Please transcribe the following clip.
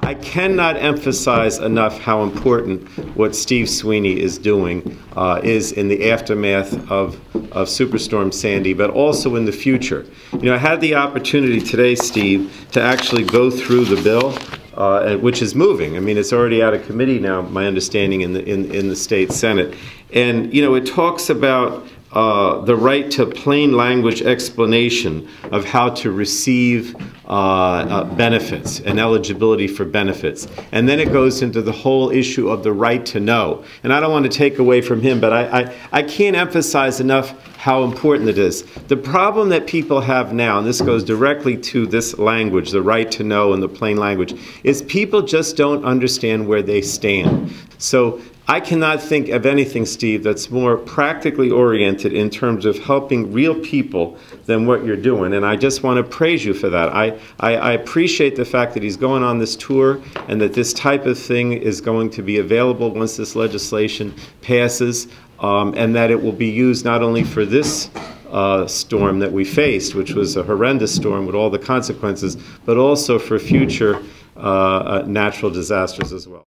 I cannot emphasize enough how important what Steve Sweeney is doing is in the aftermath of Superstorm Sandy, but also in the future. You know, I had the opportunity today, Steve, to actually go through the bill, which is moving. I mean, it's already out of committee now, my understanding, in the state Senate. And, you know, it talks about the right to plain language explanation of how to receive benefits and eligibility for benefits. And then it goes into the whole issue of the right to know. And I don't want to take away from him, but I can't emphasize enough how important it is. The problem that people have now, and this goes directly to this language, the right to know and the plain language, is people just don't understand where they stand. So I cannot think of anything, Steve, that's more practically oriented in terms of helping real people than what you're doing. And I just want to praise you for that. I appreciate the fact that he's going on this tour and that this type of thing is going to be available once this legislation passes, and that it will be used not only for this storm that we faced, which was a horrendous storm with all the consequences, but also for future natural disasters as well.